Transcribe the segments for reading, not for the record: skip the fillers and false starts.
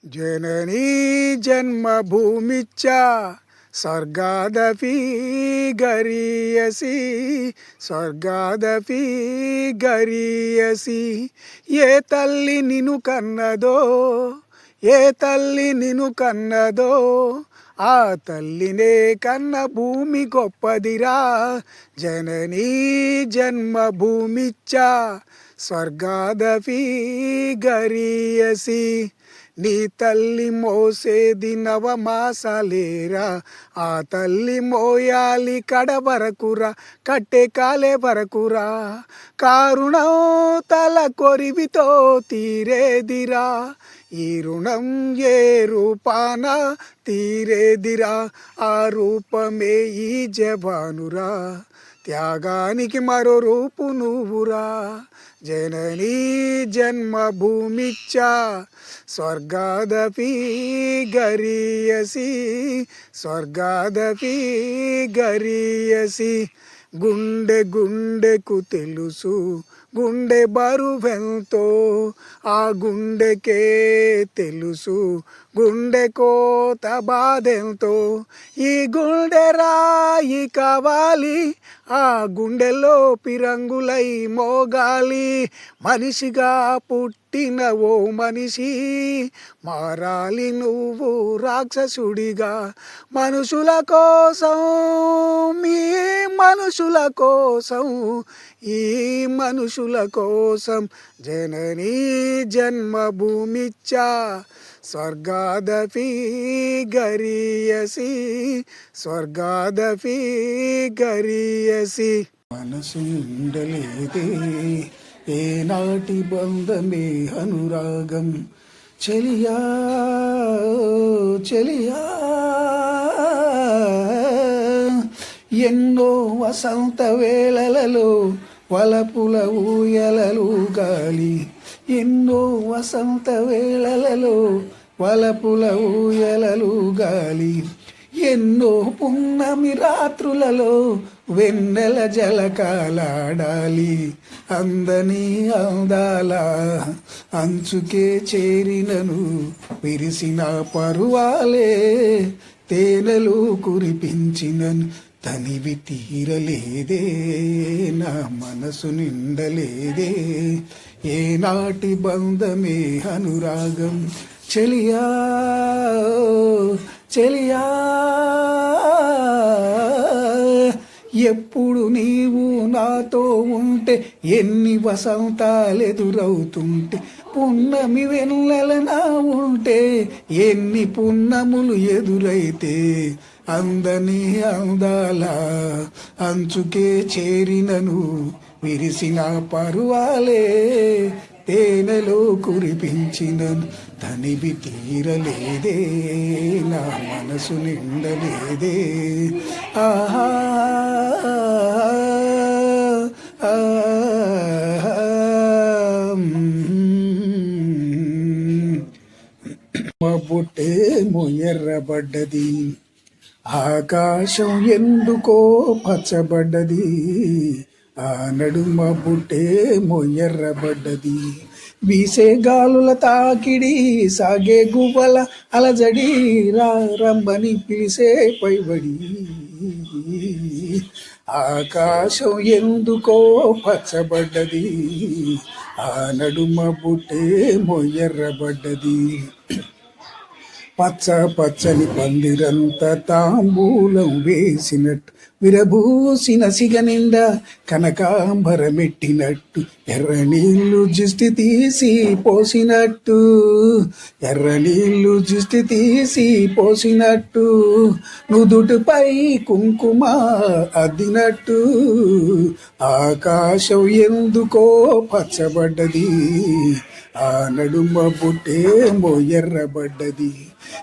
जननी जन्मभूमिच्च स्वर्गादपि गरीयसी स्वर्गादपि गरीयसी ఏ తల్లి నిన్ను కన్నదో ఏ తల్లి నిన్ను కన్నదో ఆ తల్లినే కన్న భూమి గొప్పదిరా జననీ జన్మభూమిచ్చ స్వర్గాదపి గరీయసి నీ తల్లి మోసేది నవమాసాలేరా ఆ తల్లి మోయాలి కడ వరకురా కట్టె కాలే వరకురా కారుణం తల కొరివితో తీరేదిరా ఈ రుణం ఏ రూపాన తీరేదిరా ఆ రూపమే ఈ జవానురా త్యాగానికి మరో రూపు నువ్వురా జననీ జన్మభూమిచ్చ స్వర్గాదపి గరీయసి స్వర్గాదపి గరీయసి గుండె గుండెకు తెలుసు గుండె బరువెంతో ఆ గుండెకే తెలుసు గుండె కోత బాధెంతో ఈ గుండె రాయి కావాలి ఆ గుండెలో పిరంగులై మోగాలి మనిషిగా పుట్టిన ఓ మనిషి మారాలి నువ్వు రాక్షసుడిగా మనుషుల కోసం మీ మనుషుల కోసం ఈ మనుషుల కోసం జననీ జన్మభూమిచ్చ స్వర్గాదపి గరీయసి స్వర్గాదపి గరీయసి మనసు ఉండలేదే ఏనాటి బంధమే అనురాగం చెలియా చెలియా ఎన్నో వసంత వేళలలో వలపుల ఊయలలు గాలి ఎన్నో వసంత వేళలలో వలపుల ఊయలలు గాలి ఎన్నో పున్నమి రాత్రులలో వెన్నెల జలకాలాడాలి అందని అందాల అంచుకే చేరినను విరిసిన పరువాలే తేనెలు కురిపించినను తనివి తీరలేదే నా మనసు నిండలేదే ఏనాటి బంధమే అనురాగం చెలియా చెలియా ఎప్పుడు నీవు నాతో ఉంటే ఎన్ని వసంతాలు ఎదురవుతుంటే పున్నమి వెన్నెల నా ఉంటే ఎన్ని పున్నములు ఎదురైతే అందని అందాల అంచుకే చేరినను విరిసిన పరువాలే తేనెలో కురిపించినను తనివి తీరలేదే నా మనసు నిండలేదే ఆహా బొట్టేమో ఎర్రబడ్డది ఆకాశం ఎందుకో పచ్చబడ్డది ఆ నడుమ బుట్టేమో ఎర్రబడ్డది వీసే గాలుల తాకిడి సాగే గువ్వల అలజడి రమ్మని పిలిసే పైబడి ఆకాశం ఎందుకో పచ్చబడ్డది ఆ నడుమ బుట్టేమో ఎర్రబడ్డది పచ్చ పచ్చని పందిరంత తాంబూలం వేసినట్టు విరబూసిన సిగ నిండా కనకాంబరమెట్టినట్టు ఎర్ర నీళ్లు జుస్తి తీసి పోసినట్టు ఎర్ర నీళ్లు జుస్తి తీసి పోసినట్టు నుదుటిపై కుంకుమ అద్దినట్టు ఆకాశం ఎందుకో పచ్చబడ్డది ఆ నడుమ బుట్టేమో ఎర్రబడ్డది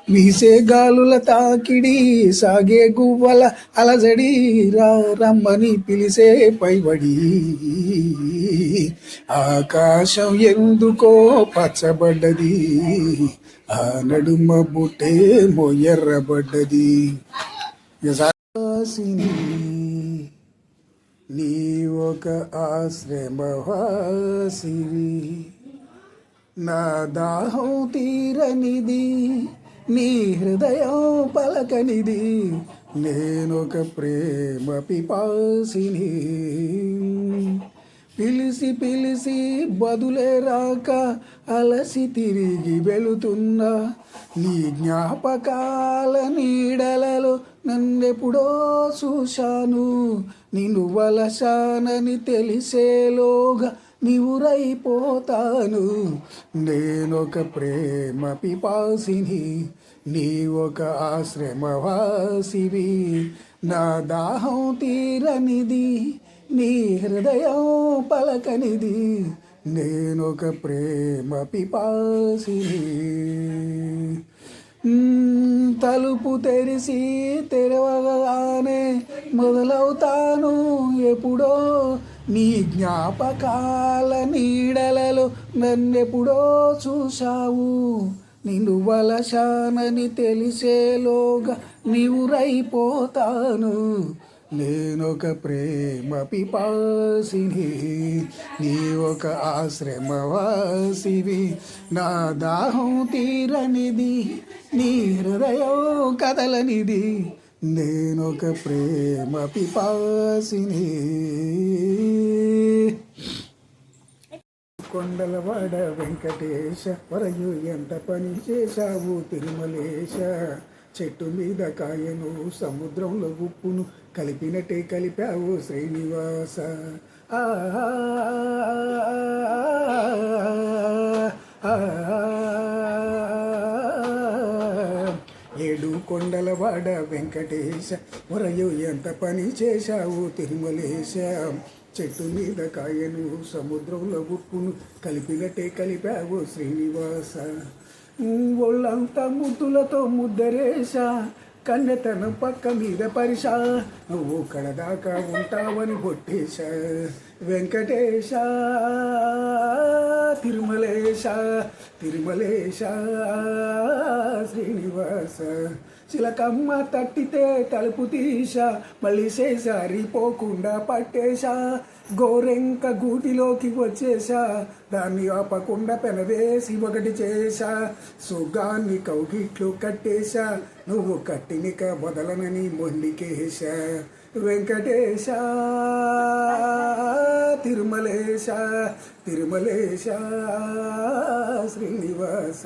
వీసే గాలుల తాకిడి సాగే గువ్వల అలజడి రమ్మని పిలిసే పైబడి ఆకాశం ఎందుకో పచ్చబడ్డది ఆ నడుమ బుట్టేమో ఎర్రబడ్డది నీ ఒక ఆశ్రమవాసివి నా దాహం తీరనిది నీ హృదయం పలకనిది నేనొక ప్రేమ పిపాసిని పిలిసి పిలిసి బదులే రాక అలసి తిరిగి వెళుతున్నా నీ జ్ఞాపకాల నీడలలో నన్నెప్పుడో చూశాను నిన్ను వలశానని తెలిసేలోగా నివురైపోతాను నేనొక ప్రేమ పిపాసిని నీ ఒక ఆశ్రమవాసివి నా దాహం తీరనిది నీ హృదయం పలకనిది నేనొక ప్రేమ పిపాసిని తలుపు తెరిసి తెరవగానే మొదలవుతాను ఎప్పుడో నీ జ్ఞాపకాల నీడలలో నన్నెప్పుడో చూశావు నిన్ను వలశానని తెలిసేలోగా నివురైపోతాను నేనొక ప్రేమ పిపాసిని నీ ఒక ఆశ్రమవాసివి నా దాహం తీరనిది నీ హృదయం కదలనిది నేనొక ప్రేమ పిపాసిని కొండలవాడ వెంకటేశ వరయు ఎంత పని చేశావు తిరుమలేశ చెట్టు మీద కాయను సముద్రంలో ఉప్పును కలిపినట్టే కలిపావు శ్రీనివాస ఏడు కొండలవాడ వెంకటేశ వరయు ఎంత పని చేశావు తిరుమలేశ చెట్టు మీద కాయను సముద్రంలో ఉప్పును కలిపినట్టే కలిపావు శ్రీనివాస ఒళ్ళంతా ముద్దులతో ముద్దరేశా కన్నెతనం పక్క మీద పరిశా నువ్వు కడదాకా ఉంటావని బొట్టేశా వెంకటేశ తిరుమలేశ తిరుమలేశ శ్రీనివాస చిలకమ్మ తట్టితే తలుపు తీశా మళ్ళీ సేసారిపోకుండా పట్టేశా గోరెంక గూటిలోకి వచ్చేశా దాన్ని ఆపకుండా పెనవేసి ఒకటి చేశా సుగాన్ని కౌగిట్లు కట్టేశా నువ్వు కట్టినిక వదలనని మొండికేశా వెంకటేశ తిరుమలేశ తిరుమలేశ శ్రీనివాస